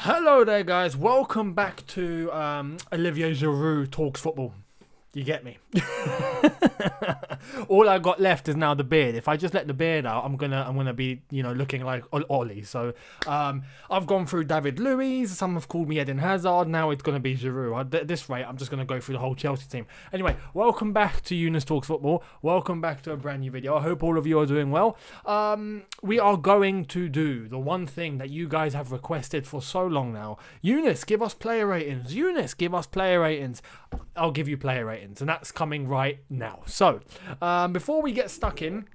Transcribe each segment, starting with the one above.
Hello there guys, welcome back to Olivier Giroud Talks Football. You get me? All I got left is now the beard. If I just let the beard out, I'm gonna be, you know, looking like Ollie. So I've gone through David Luiz, some have called me Eden Hazard, now it's gonna be Giroud. At this rate, I'm just gonna go through the whole Chelsea team. Anyway, welcome back to Younes Talks Football. Welcome back to a brand new video. I hope all of you are doing well. We are going to do the one thing that you guys have requested for so long now. Younes, give us player ratings. Younes, give us player ratings. I'll give you player ratings, and that's coming right now. So, before we get stuck in,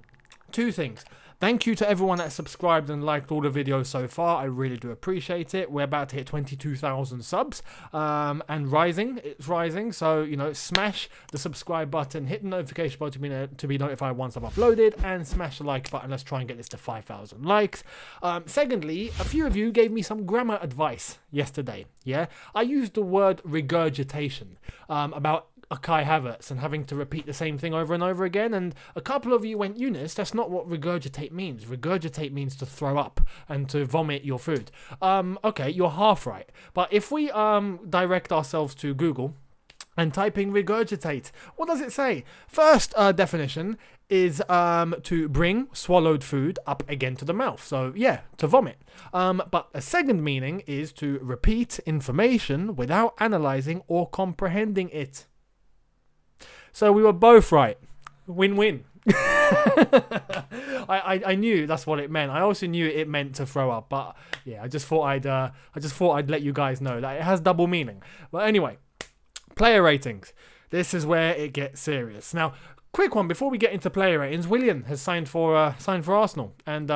two things. Thank you to everyone that subscribed and liked all the videos so far. I really do appreciate it. We're about to hit 22,000 subs, and rising. It's rising, so, you know, smash the subscribe button, hit the notification button to be notified once I've uploaded, and smash the like button. Let's try and get this to 5,000 likes. Secondly, a few of you gave me some grammar advice yesterday. Yeah, I used the word regurgitation about Kai Havertz and having to repeat the same thing over and over again, and a couple of you went, Younes, that's not what regurgitate means. Regurgitate means to throw up and to vomit your food. Okay, you're half right, but if we direct ourselves to Google and type in regurgitate, what does it say? First definition is to bring swallowed food up again to the mouth. So yeah, to vomit. But a second meaning is to repeat information without analyzing or comprehending it. So we were both right. Win-win. I knew that's what it meant. I also knew it meant to throw up, but yeah, I just thought I'd let you guys know that it has double meaning. But anyway, player ratings. This is where it gets serious. Now, quick one before we get into player ratings. William has signed for Arsenal, and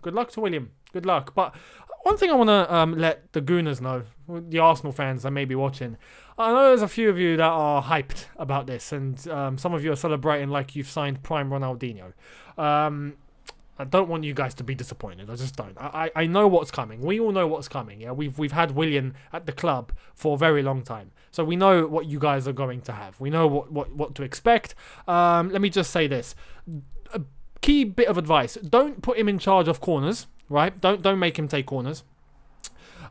good luck to William. Good luck. But one thing I want to let the Gooners know, the Arsenal fans that may be watching. I know there's a few of you that are hyped about this, and some of you are celebrating like you've signed prime Ronaldinho. I don't want you guys to be disappointed. I just don't. I know what's coming. We all know what's coming. Yeah, we've had William at the club for a very long time, so we know what you guys are going to have. We know what to expect. Let me just say this: a key bit of advice: don't put him in charge of corners. Right? Don't make him take corners.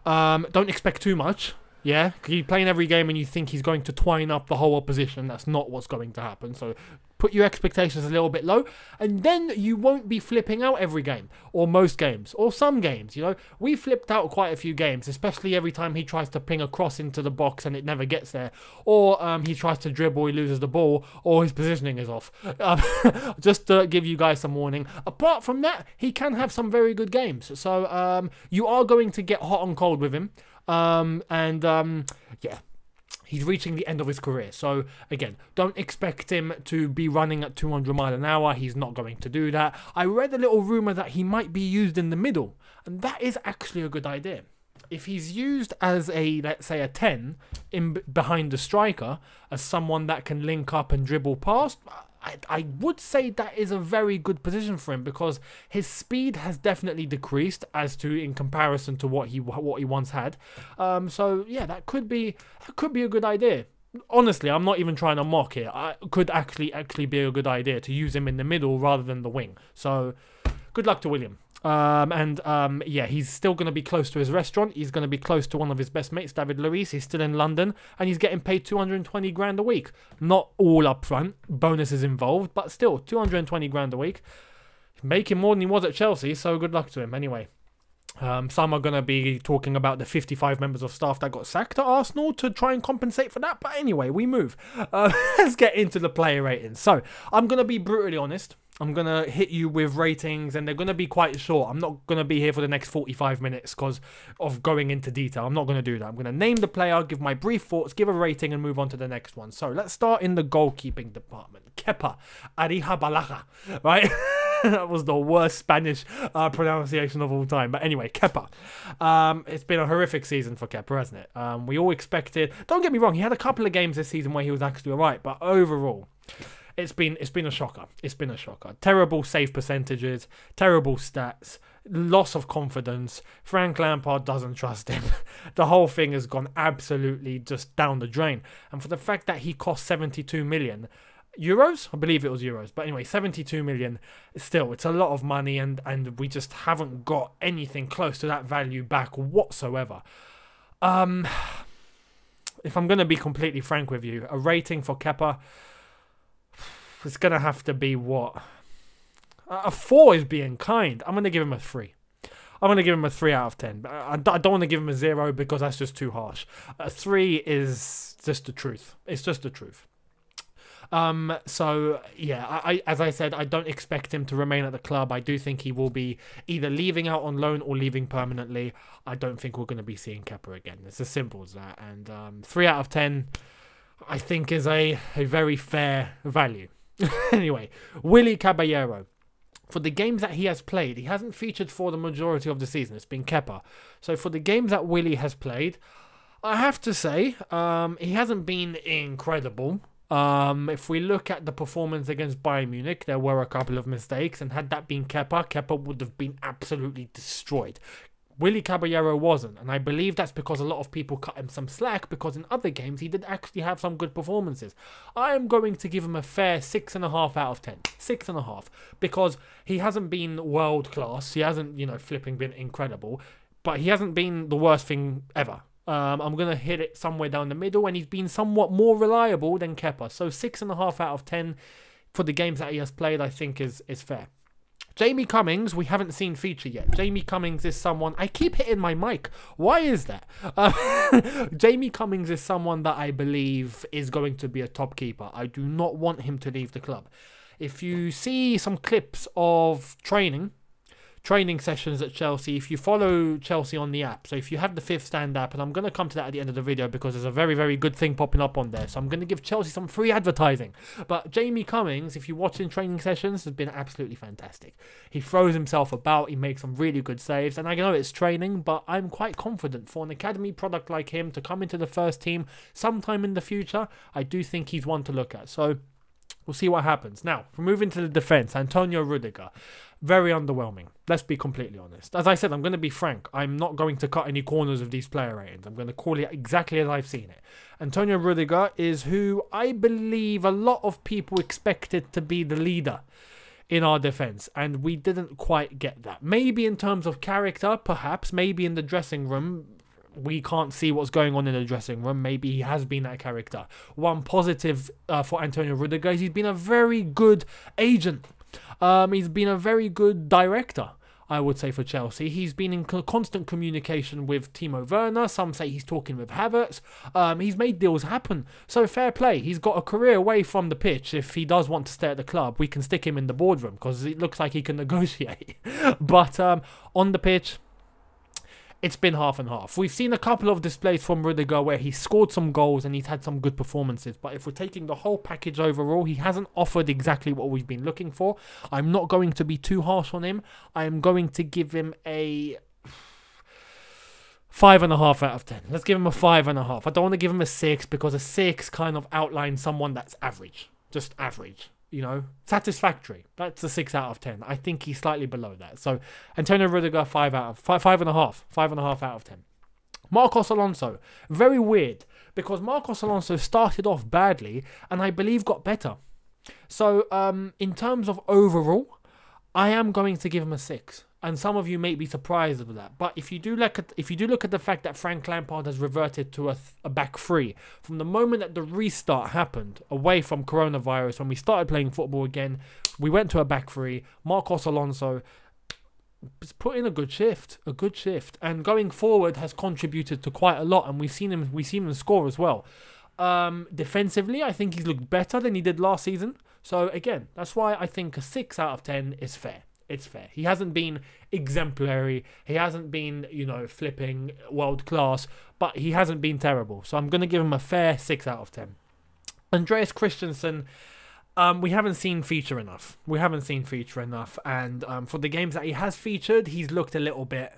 Don't expect too much. Yeah, you're playing every game and you think he's going to twine up the whole opposition. That's not what's going to happen. So put your expectations a little bit low, and then you won't be flipping out every game, or most games, or some games. You know, we flipped out quite a few games, especially every time he tries to ping a cross into the box and it never gets there, or he tries to dribble, he loses the ball, or his positioning is off. Just to give you guys some warning. Apart from that, he can have some very good games. So you are going to get hot and cold with him. Yeah, he's reaching the end of his career. So again, don't expect him to be running at 200 miles an hour. He's not going to do that. I read a little rumor that he might be used in the middle, and that is actually a good idea. If he's used as a, let's say, a 10 behind the striker, as someone that can link up and dribble past, I would say that is a very good position for him, because his speed has definitely decreased as to in comparison to what he once had. So yeah, that could be a good idea. Honestly, I'm not even trying to mock it. It could actually be a good idea to use him in the middle rather than the wing. So good luck to William. Yeah, he's still going to be close to his restaurant. He's going to be close to one of his best mates, David Luiz. He's still in London, and he's getting paid 220 grand a week. Not all up front, bonuses involved, but still 220 grand a week. Making more than he was at Chelsea, so good luck to him. Anyway, some are going to be talking about the 55 members of staff that got sacked at Arsenal to try and compensate for that. But anyway, we move. Let's get into the player ratings. So I'm going to be brutally honest. I'm going to hit you with ratings, and they're going to be quite short. I'm not going to be here for the next 45 minutes because of going into detail. I'm not going to do that. I'm going to name the player, give my brief thoughts, give a rating, and move on to the next one. So let's start in the goalkeeping department. Kepper, Arija, right? That was the worst Spanish pronunciation of all time. But anyway, Kepper. It's been a horrific season for Kepper, hasn't it? We all expected... Don't get me wrong, he had a couple of games this season where he was actually alright, but overall... It's been a shocker. It's been a shocker. Terrible save percentages, terrible stats, loss of confidence. Frank Lampard doesn't trust him. The whole thing has gone absolutely just down the drain. And for the fact that he cost 72 million euros, I believe it was euros, but anyway, 72 million, still, it's a lot of money, and we just haven't got anything close to that value back whatsoever. If I'm going to be completely frank with you, a rating for Kepper, it's going to have to be what? A 4 is being kind. I'm going to give him a 3. I'm going to give him a 3 out of 10. I don't want to give him a 0 because that's just too harsh. A 3 is just the truth. It's just the truth. So, yeah, I as I said, I don't expect him to remain at the club. I do think he will be either leaving out on loan or leaving permanently. I don't think we're going to be seeing Kepper again. It's as simple as that. And 3 out of 10, I think, is a very fair value. Anyway, Willie Caballero. For the games that he has played, he hasn't featured for the majority of the season. It's been Kepper. So for the games that Willie has played, I have to say, he hasn't been incredible. If we look at the performance against Bayern Munich, there were a couple of mistakes, and had that been Kepper, Kepper would have been absolutely destroyed. Willie Caballero wasn't, and I believe that's because a lot of people cut him some slack, because in other games he did actually have some good performances. I am going to give him a fair 6.5 out of 10. 6.5, because he hasn't been world class, he hasn't, flipping been incredible, but he hasn't been the worst thing ever. I'm going to hit it somewhere down the middle, and he's been somewhat more reliable than Kepper. So 6.5 out of 10 for the games that he has played, I think is fair. Jamie Cummings, we haven't seen feature yet. Jamie Cummings is someone... I keep hitting my mic. Why is that? Jamie Cummings is someone that I believe is going to be a top keeper. I do not want him to leave the club. If you see some clips of training sessions at Chelsea, if you follow Chelsea on the app, so if you have the Fifth Stand app, and I'm going to come to that at the end of the video because there's a very, very good thing popping up on there, so I'm going to give Chelsea some free advertising. But Jamie Cummings, if you watch in training sessions, has been absolutely fantastic. He throws himself about, he makes some really good saves, and I know it's training, but I'm quite confident for an academy product like him to come into the first team sometime in the future. I do think he's one to look at, so we'll see what happens. Now, we're moving to the defence. Antonio Rudiger. Very underwhelming. Let's be completely honest. As I said, I'm going to be frank. I'm not going to cut any corners of these player ratings. I'm going to call it exactly as I've seen it. Antonio Rudiger is who I believe a lot of people expected to be the leader in our defence, and we didn't quite get that. Maybe in terms of character, perhaps. Maybe in the dressing room, we can't see what's going on in the dressing room. Maybe he has been that character. One positive for Antonio Rudiger is he's been a very good agent. He's been a very good director, I would say, for Chelsea. He's been in constant communication with Timo Werner. Some say he's talking with Havertz. He's made deals happen. So fair play. He's got a career away from the pitch. If he does want to stay at the club, we can stick him in the boardroom because it looks like he can negotiate. But on the pitch, it's been half and half. We've seen a couple of displays from Rudiger where he scored some goals and he's had some good performances. But if we're taking the whole package overall, he hasn't offered exactly what we've been looking for. I'm not going to be too harsh on him. I am going to give him a 5.5 out of 10. Let's give him a 5.5. I don't want to give him a 6 because a 6 kind of outlines someone that's average. Just average. Satisfactory. That's a 6 out of 10. I think he's slightly below that. So Antonio Rudiger, 5.5 out of 10. Marcos Alonso, very weird because Marcos Alonso started off badly and I believe got better. So in terms of overall, I am going to give him a 6. And some of you may be surprised with that. But if you do look at the fact that Frank Lampard has reverted to a back three, from the moment that the restart happened away from coronavirus, when we started playing football again, we went to a back three. Marcos Alonso has put in a good shift, and going forward has contributed to quite a lot. And we've seen him score as well. Defensively, I think he's looked better than he did last season. So again, that's why I think a 6 out of 10 is fair. It's fair. He hasn't been exemplary. He hasn't been, flipping world class, but he hasn't been terrible. So I'm going to give him a fair 6 out of 10. Andreas Christensen, we haven't seen feature enough. And for the games that he has featured, he's looked a little bit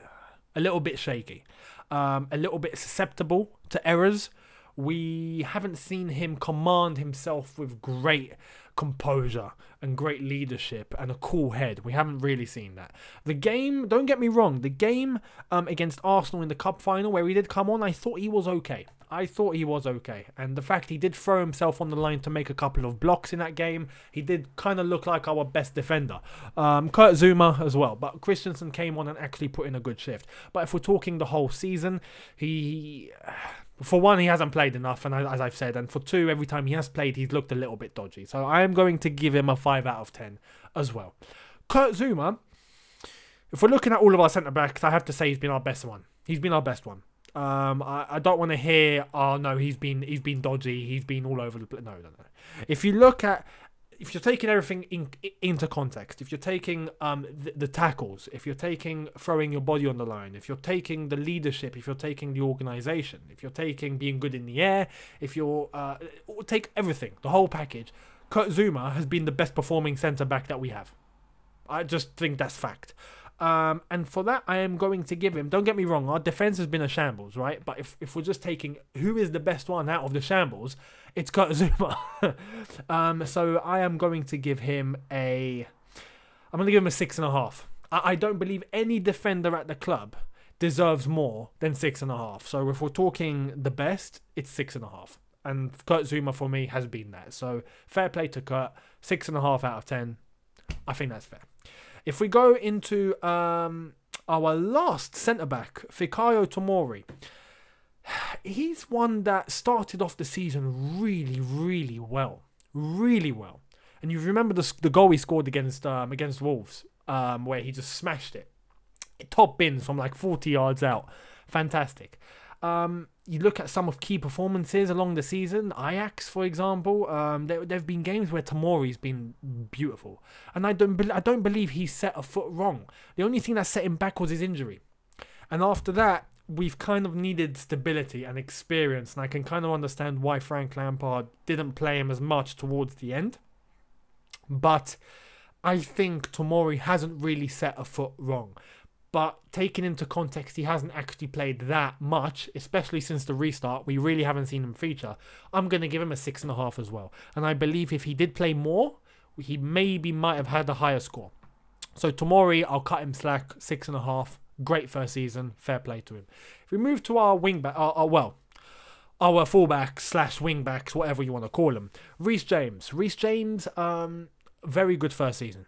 shaky, a little bit susceptible to errors, we haven't seen him command himself with great composure and great leadership and a cool head. We haven't really seen that. The game, don't get me wrong, the game against Arsenal in the cup final where he did come on, I thought he was okay. And the fact he did throw himself on the line to make a couple of blocks in that game, he did kind of look like our best defender. Kurt Zuma as well, but Christensen came on and actually put in a good shift. But if we're talking the whole season, for one, he hasn't played enough, and as I've said, and for two, every time he has played, he's looked a little bit dodgy. So I am going to give him a 5 out of 10 as well. Kurt Zuma, if we're looking at all of our centre-backs, I have to say he's been our best one. He's been our best one. I don't want to hear, oh no, he's been dodgy, he's been all over the place. No. If you're taking everything into context, if you're taking the tackles, if you're taking throwing your body on the line, if you're taking the leadership, if you're taking the organisation, if you're taking being good in the air, if you're take everything, the whole package, Kurt Zuma has been the best performing centre-back that we have. I just think that's fact. And for that, I am going to give him, don't get me wrong, our defence has been a shambles, right? But if we're just taking who is the best one out of the shambles, it's Kurt Zuma. So I am going to give him a 6.5. I don't believe any defender at the club deserves more than 6.5. So if we're talking the best, it's 6.5. And Kurt Zuma for me has been that. So fair play to Kurt, 6.5 out of 10. I think that's fair. If we go into our last centre-back, Fikayo Tomori, he's one that started off the season really well. And you remember the goal he scored against Wolves, where he just smashed it. Top bins from like 40 yards out. Fantastic. You look at some of key performances along the season, Ajax, for example, there have been games where Tomori's been beautiful. And I don't believe he set a foot wrong. The only thing that set him back was his injury. And after that, we've kind of needed stability and experience. And I can kind of understand why Frank Lampard didn't play him as much towards the end. But I think Tomori hasn't really set a foot wrong. But taken into context, he hasn't actually played that much, especially since the restart. We really haven't seen him feature. I'm going to give him a 6.5 as well. And I believe if he did play more, he maybe might have had a higher score. So Tomori, I'll cut him slack, 6.5. Great first season, fair play to him. If we move to our wingback, our fullbacks / wingbacks, whatever you want to call them. Rhys James, very good first season.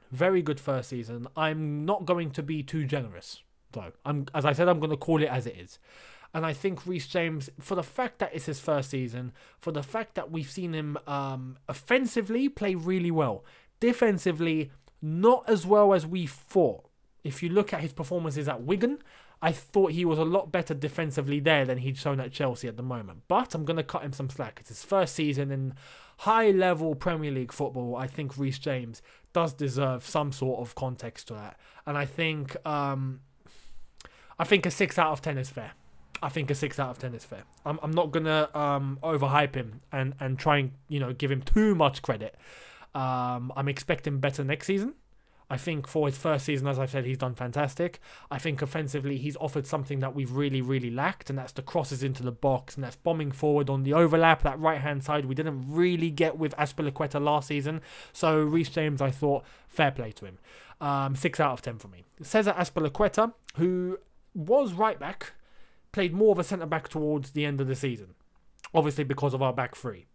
I'm not going to be too generous, though. As I said, I'm going to call it as it is. And I think Rhys James, for the fact that it's his first season, for the fact that we've seen him offensively play really well, defensively, not as well as we thought. If you look at his performances at Wigan, I thought he was a lot better defensively there than he'd shown at Chelsea at the moment. But I'm going to cut him some slack. It's his first season in high-level Premier League football. I think Reese James does deserve some sort of context to that. And I think a 6 out of 10 is fair. I'm not going to overhype him and try and give him too much credit. I'm expecting better next season. I think for his first season, as I've said, he's done fantastic. I think offensively, he's offered something that we've really lacked, and that's the crosses into the box, and that's bombing forward on the overlap, that right-hand side we didn't really get with Aspalaquetta last season. So Reese James, I thought, fair play to him. 6 out of 10 for me. Cesar Aspalaquetta, who was right-back, played more of a centre-back towards the end of the season, obviously because of our back three.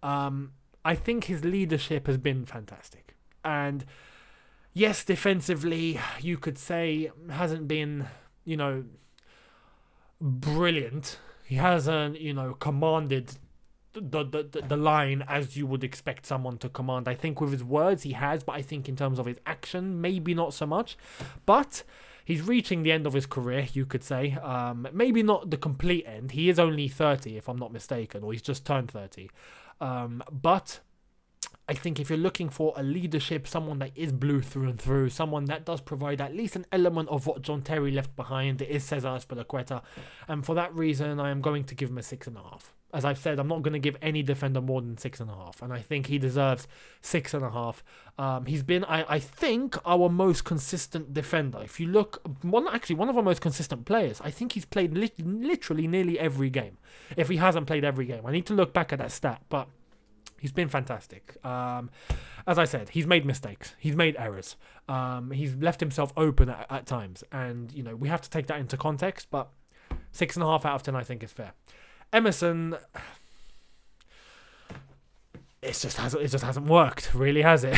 I think his leadership has been fantastic. And yes, defensively, you could say, hasn't been, brilliant. He hasn't, commanded the line as you would expect someone to command. I think with his words, he has, but I think in terms of his action, maybe not so much. But he's reaching the end of his career, you could say. Maybe not the complete end. He is only 30, if I'm not mistaken, or he's just turned 30. But I think if you're looking for a leadership, someone that is blue through and through, someone that does provide at least an element of what John Terry left behind, it is Cesar Aspalaquetta. And for that reason, I am going to give him a 6.5. As I've said, I'm not going to give any defender more than 6.5. And I think he deserves 6.5. He's been, I think, our most consistent defender. If you look, one of our most consistent players. I think he's played literally nearly every game. If he hasn't played every game. I need to look back at that stat, but he's been fantastic. As I said, he's made mistakes. He's made errors. He's left himself open at times. And, you know, we have to take that into context. But 6.5 out of 10, I think, is fair. Emerson, it just hasn't worked, really, has it?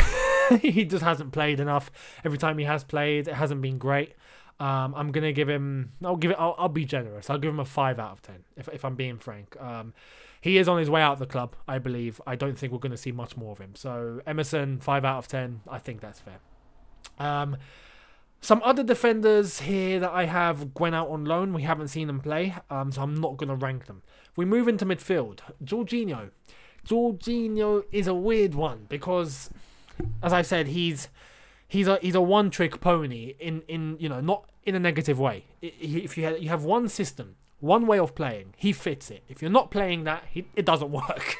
He just hasn't played enough. Every time he has played, it hasn't been great. I'm gonna give him. I'll be generous. I'll give him a 5 out of 10. If I'm being frank. He is on his way out of the club, I believe. I don't think we're going to see much more of him. So Emerson, 5 out of 10. I think that's fair. Some other defenders here that I have went out on loan. We haven't seen them play, so I'm not going to rank them. We move into midfield. Georginio. Georginio is a weird one because, as I said, he's a one-trick pony in you know, not in a negative way. If you have one system, one way of playing, he fits it. If you're not playing that, it doesn't work.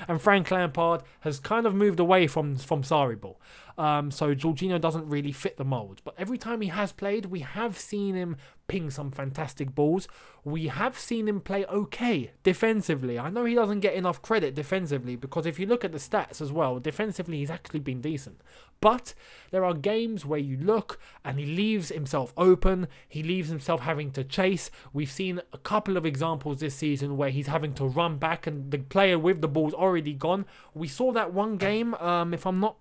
And Frank Lampard has kind of moved away from Sarri ball. So Georginio doesn't really fit the mould. But every time he has played, we have seen him ping some fantastic balls. We have seen him play okay defensively. I know he doesn't get enough credit defensively because if you look at the stats as well, defensively he's actually been decent. But there are games where you look and he leaves himself open. He leaves himself having to chase. We've seen a couple of examples this season where he's having to run back and the player with the ball's already gone. We saw that one game, if I'm not...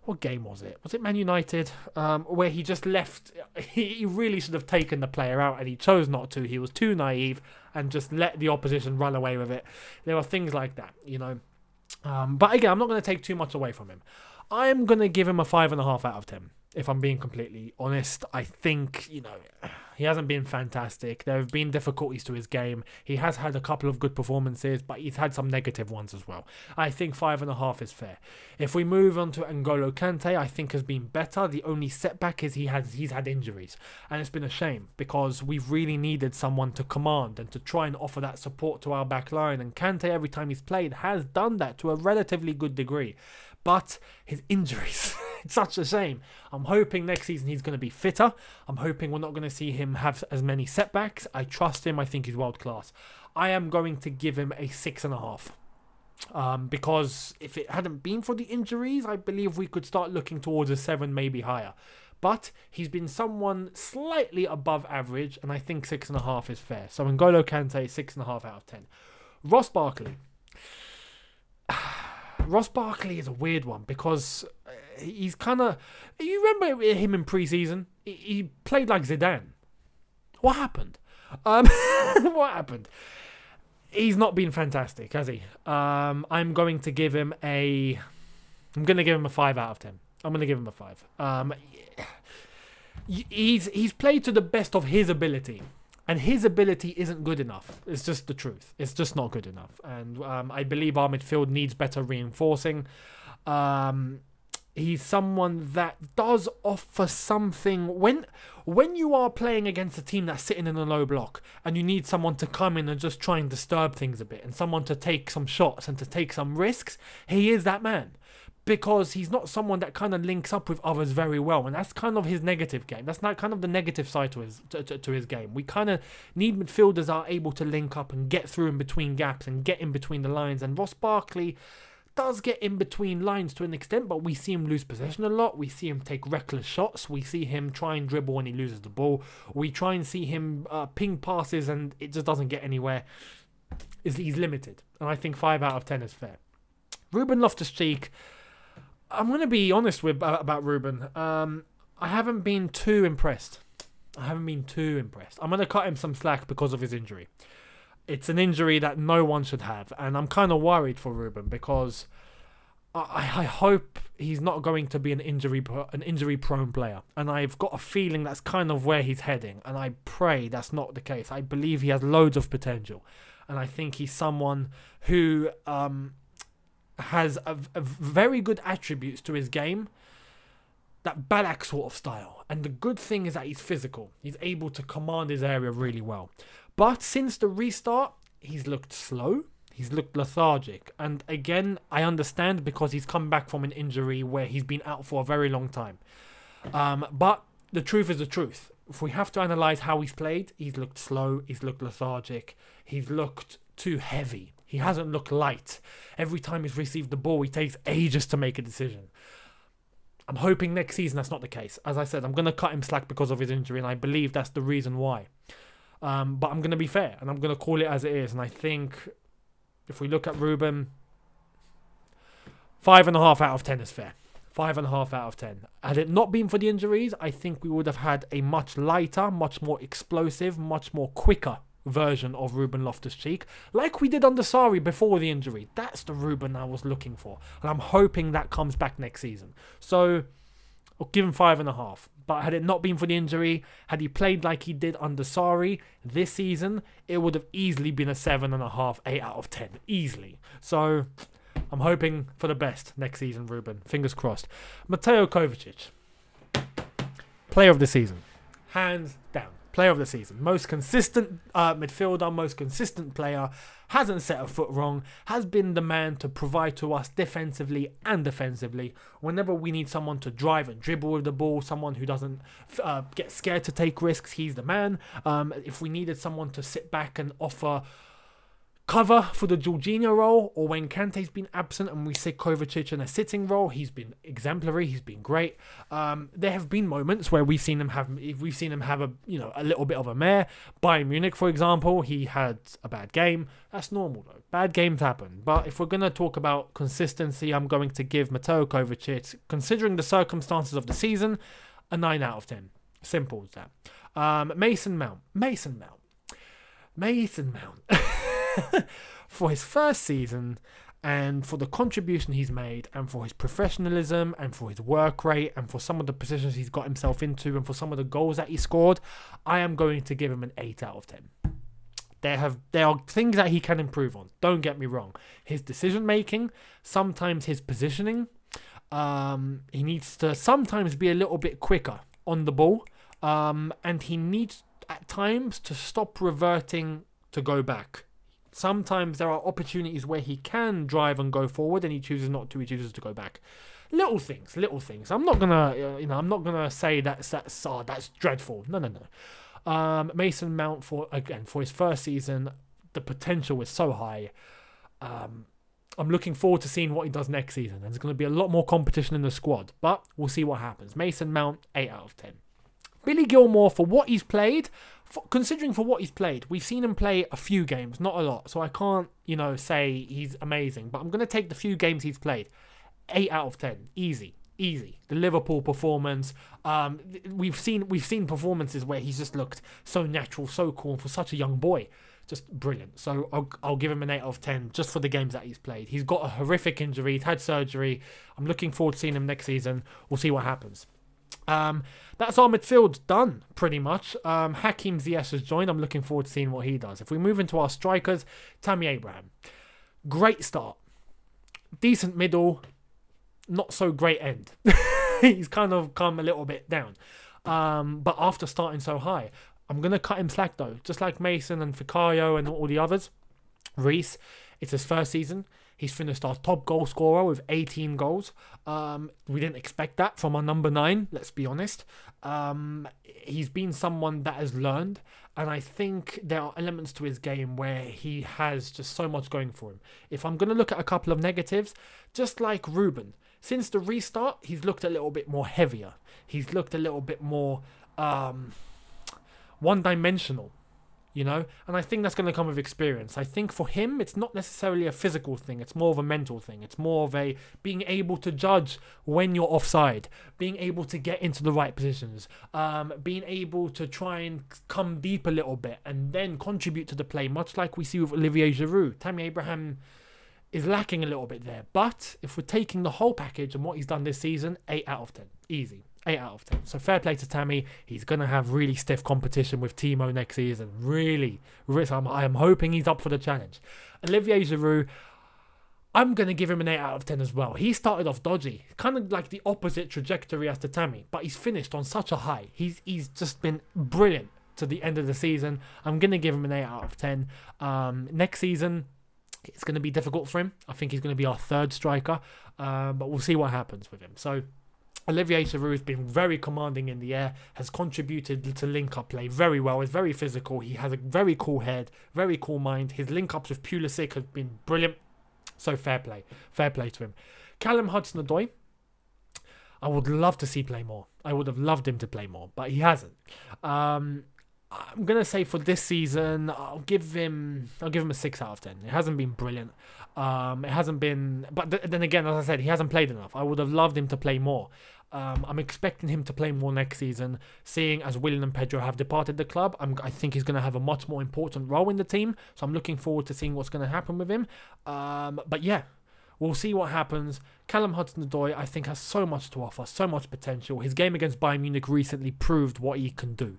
What game was it? Was it Man United? Where he just left... He really should have taken the player out and he chose not to. He was too naive and just let the opposition run away with it. There are things like that, you know. But again, I'm not going to take too much away from him. I'm going to give him a 5.5 out of 10. If I'm being completely honest, I think, you know, he hasn't been fantastic. There have been difficulties to his game. He has had a couple of good performances, but he's had some negative ones as well. I think 5.5 is fair. If we move on to Angola Kante, I think has been better. The only setback is he's had injuries. And it's been a shame because we've really needed someone to command and to try and offer that support to our back line. And Kante, every time he's played, has done that to a relatively good degree. But his injuries, it's such a shame. I'm hoping next season he's going to be fitter. I'm hoping we're not going to see him have as many setbacks. I trust him. I think he's world class. I am going to give him a 6.5. Because if it hadn't been for the injuries, I believe we could start looking towards a 7, maybe higher. But he's been someone slightly above average, and I think 6.5 is fair. So N'Golo Kante, 6.5 out of 10. Ross Barkley. Ross Barkley is a weird one because he's kind of... You remember him in pre-season? He played like Zidane. What happened? What happened? He's not been fantastic, has he? I'm going to give him a... I'm going to give him a 5 out of 10. I'm going to give him a 5. He's played to the best of his ability. And his ability isn't good enough. It's just the truth. It's just not good enough. And I believe our midfield needs better reinforcing. He's someone that does offer something. When you are playing against a team that's sitting in a low block and you need someone to come in and just try and disturb things a bit and someone to take some shots and to take some risks, he is that man. Because he's not someone that kind of links up with others very well. And that's kind of his negative game. That's not kind of the negative side to his game. We kind of need midfielders that are able to link up and get through in between gaps and get in between the lines. And Ross Barkley does get in between lines to an extent, but we see him lose possession a lot. We see him take reckless shots. We see him try and dribble when he loses the ball. We try and see him ping passes and it just doesn't get anywhere. He's limited. And I think 5 out of 10 is fair. Ruben Loftus-Cheek... I'm going to be honest about Ruben. I haven't been too impressed. I'm going to cut him some slack because of his injury. It's an injury that no one should have. And I'm kind of worried for Ruben because I hope he's not going to be an injury-prone player. And I've got a feeling that's kind of where he's heading. And I pray that's not the case. I believe he has loads of potential. And I think he's someone who... has a very good attributes to his game. That Ballack sort of style. And the good thing is that he's physical. He's able to command his area really well. But since the restart, he's looked slow. He's looked lethargic. And again, I understand because he's come back from an injury where he's been out for a very long time. But the truth is the truth. If we have to analyse how he's played, he's looked slow. He's looked lethargic. He's looked too heavy. He hasn't looked light. Every time he's received the ball, he takes ages to make a decision. I'm hoping next season that's not the case. As I said, I'm going to cut him slack because of his injury, and I believe that's the reason why. But I'm going to be fair, and I'm going to call it as it is. And I think if we look at Ruben, 5.5 out of 10 is fair. 5.5 out of 10. Had it not been for the injuries, I think we would have had a much lighter, much more explosive, much more quicker version of Ruben Loftus-Cheek, like we did under Sarri before the injury. That's the Ruben I was looking for, and I'm hoping that comes back next season. So I'll give him 5.5. But had it not been for the injury, had he played like he did under Sarri this season, it would have easily been a 7.5, 8 out of 10, easily. So I'm hoping for the best next season, Ruben. Fingers crossed. Matteo Kovic, player of the season, hands down. Player of the season. Most consistent midfielder, most consistent player, hasn't set a foot wrong, has been the man to provide to us defensively and defensively. Whenever we need someone to drive and dribble with the ball, someone who doesn't get scared to take risks, he's the man. If we needed someone to sit back and offer cover for the Georginio role, or when Kante's been absent and we sit Kovacic in a sitting role, he's been exemplary. He's been great. There have been moments where we've seen him have a little bit of a mare. Bayern Munich, for example, he had a bad game. That's normal though. Bad games happen. But if we're gonna talk about consistency, I'm going to give Matteo Kovacic, considering the circumstances of the season, a 9 out of 10. Simple as that. Mason Mount. For his first season, and for the contribution he's made, and for his professionalism, and for his work rate, and for some of the positions he's got himself into, and for some of the goals that he scored, I am going to give him an 8 out of 10. There are things that he can improve on, don't get me wrong. His decision making, sometimes his positioning, he needs to sometimes be a little bit quicker on the ball, and he needs at times to stop reverting to go back. Sometimes there are opportunities where he can drive and go forward, and he chooses not to. He chooses to go back. Little things. I'm not gonna say that's dreadful. No. Mason Mount for his first season, the potential is so high. I'm looking forward to seeing what he does next season. There's going to be a lot more competition in the squad, but we'll see what happens. Mason Mount, 8 out of 10. Billy Gilmour, for what he's played, considering for what he's played, we've seen him play a few games, not a lot, so I can't, say he's amazing, but I'm going to take the few games he's played. 8 out of 10. Easy. The Liverpool performance, we've seen performances where he's just looked so natural, so cool for such a young boy. Just brilliant. So I'll give him an 8 out of 10 just for the games that he's played. He's got a horrific injury. He's had surgery. I'm looking forward to seeing him next season. We'll see what happens. That's our midfield done, pretty much. Hakim Ziyech has joined. I'm looking forward to seeing what he does. If we move into our strikers, Tammy Abraham. Great start. Decent middle. Not so great end. He's kind of come a little bit down. But after starting so high, I'm going to cut him slack though. Just like Mason and Fikayo and all the others. Reese, it's his first season. He's finished our top goal scorer with 18 goals. We didn't expect that from our number 9, let's be honest. He's been someone that has learned, and I think there are elements to his game where he has just so much going for him. If I'm going to look at a couple of negatives, just like Ruben, since the restart, he's looked a little bit more heavier. He's looked a little bit more one-dimensional. And I think that's going to come with experience. I think for him, it's not necessarily a physical thing. It's more of a mental thing. It's more of a being able to judge when you're offside, being able to get into the right positions, being able to try and come deep a little bit and then contribute to the play, much like we see with Olivier Giroud. Tammy Abraham is lacking a little bit there. But if we're taking the whole package and what he's done this season, 8 out of 10. Easy. 8 out of 10. So fair play to Tammy. He's going to have really stiff competition with Timo next season. Really. I am hoping he's up for the challenge. Olivier Giroud, I'm going to give him an 8 out of 10 as well. He started off dodgy, kind of like the opposite trajectory as to Tammy, but he's finished on such a high. He's just been brilliant to the end of the season. I'm going to give him an 8 out of 10. Next season, it's going to be difficult for him. I think he's going to be our third striker, but we'll see what happens with him. So Olivier Saru has been very commanding in the air, has contributed to link-up play very well, is very physical. He has a very cool head, very cool mind. His link-ups with Pulisic have been brilliant. So fair play to him. Callum Hudson-Odoi, I would love to see play more. I would have loved him to play more, but he hasn't. I'm gonna say for this season, I'll give him a 6 out of 10. It hasn't been brilliant. It hasn't been, but then again, as I said, he hasn't played enough. I would have loved him to play more. I'm expecting him to play more next season, seeing as Willian and Pedro have departed the club. I think he's going to have a much more important role in the team, so I'm looking forward to seeing what's going to happen with him. But yeah, we'll see what happens. Callum Hudson-Odoi, I think, has so much to offer, so much potential. His game against Bayern Munich recently proved what he can do.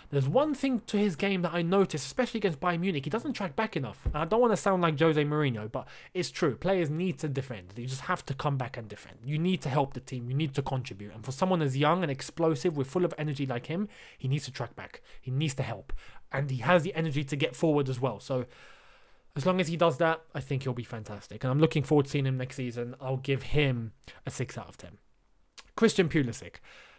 There's one thing to his game that I noticed, especially against Bayern Munich. He doesn't track back enough. And I don't want to sound like Jose Mourinho, but it's true. Players need to defend. You just have to come back and defend. You need to help the team. You need to contribute. And for someone as young and explosive, with full of energy like him, he needs to track back. He needs to help. And he has the energy to get forward as well. So as long as he does that, I think he'll be fantastic. And I'm looking forward to seeing him next season. I'll give him a 6 out of 10. Christian Pulisic.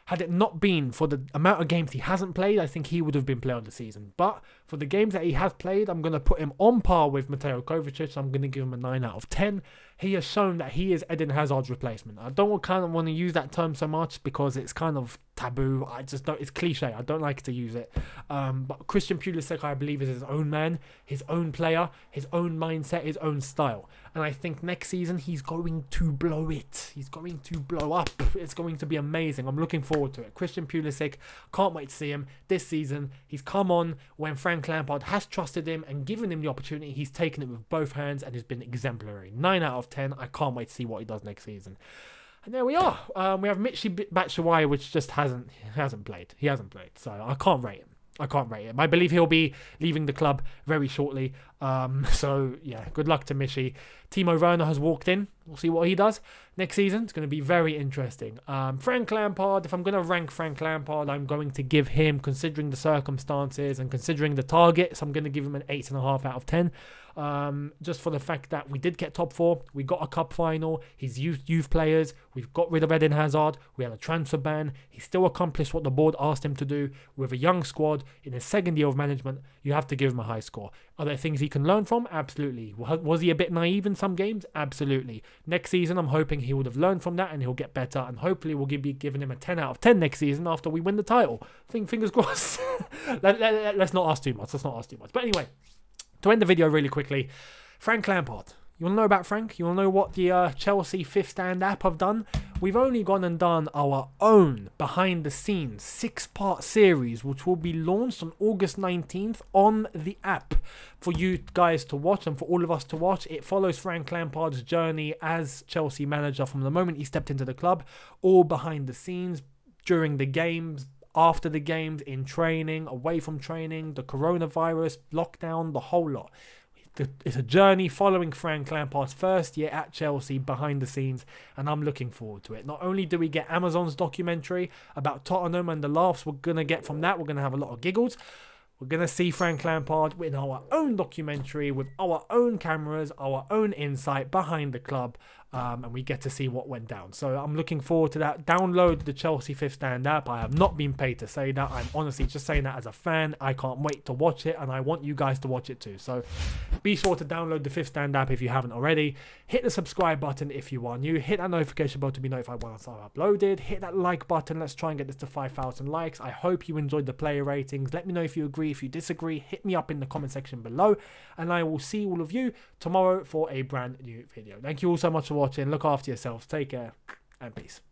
Had it not been for the amount of games he hasn't played, I think he would have been player of the season. But for the games that he has played, I'm going to put him on par with Matteo Kovic. So I'm going to give him a 9 out of 10. He has shown that he is Eden Hazard's replacement. I don't kind of want to use that term so much because it's kind of taboo. I just don't. It's cliche. I don't like to use it. But Christian Pulisic, I believe, is his own man, his own player, his own mindset, his own style. And I think next season he's going to blow it. He's going to blow up. It's going to be amazing. I'm looking forward to it. Christian Pulisic, can't wait to see him this season. He's come on when Frank Lampard has trusted him and given him the opportunity. He's taken it with both hands and has been exemplary. 9 out of 10. I can't wait to see what he does next season. And there we are. We have Mitchy Bachawaya, which just hasn't played. He hasn't played, so I can't rate him. I believe he'll be leaving the club very shortly. So yeah, good luck to Mitchy. Timo Werner has walked in. We'll see what he does next season. It's going to be very interesting. Frank Lampard, if I'm going to rank Frank Lampard, I'm going to give him, considering the circumstances and considering the targets, I'm going to give him an 8.5 out of 10. Just for the fact that we did get top 4, we got a cup final, he's used youth players, we've got rid of Eden Hazard, we had a transfer ban, he still accomplished what the board asked him to do with a young squad in his second year of management. You have to give him a high score. Are there things he can learn from? Absolutely. Was he a bit naive in some games? Absolutely. Next season, I'm hoping he would have learned from that and he'll get better, and hopefully we'll be giving him a 10 out of 10 next season after we win the title. Fingers crossed. Let's not ask too much. But anyway, to end the video really quickly, Frank Lampard. You want to know about Frank? You want to know what the Chelsea Fifth Stand app have done? We've only gone and done our own behind-the-scenes 6-part series, which will be launched on August 19th on the app for you guys to watch and for all of us to watch. It follows Frank Lampard's journey as Chelsea manager from the moment he stepped into the club, all behind the scenes, during the games, after the games, in training, away from training, the coronavirus, lockdown, the whole lot. It's a journey following Frank Lampard's first year at Chelsea behind the scenes, and I'm looking forward to it. Not only do we get Amazon's documentary about Tottenham and the laughs we're going to get from that, we're going to have a lot of giggles. We're going to see Frank Lampard in our own documentary with our own cameras, our own insight behind the club, and we get to see what went down. So I'm looking forward to that. Download the Chelsea Fifth Stand app. I have not been paid to say that. I'm honestly just saying that as a fan. I can't wait to watch it, and I want you guys to watch it too. So be sure to download the Fifth Stand app if you haven't already. Hit the subscribe button if you are new. Hit that notification bell to be notified once I've uploaded. Hit that like button. Let's try and get this to 5,000 likes. I hope you enjoyed the player ratings. Let me know if you agree, if you disagree. Hit me up in the comment section below, and I will see all of you tomorrow for a brand new video. Thank you all so much for watching. Look after yourselves. Take care and peace.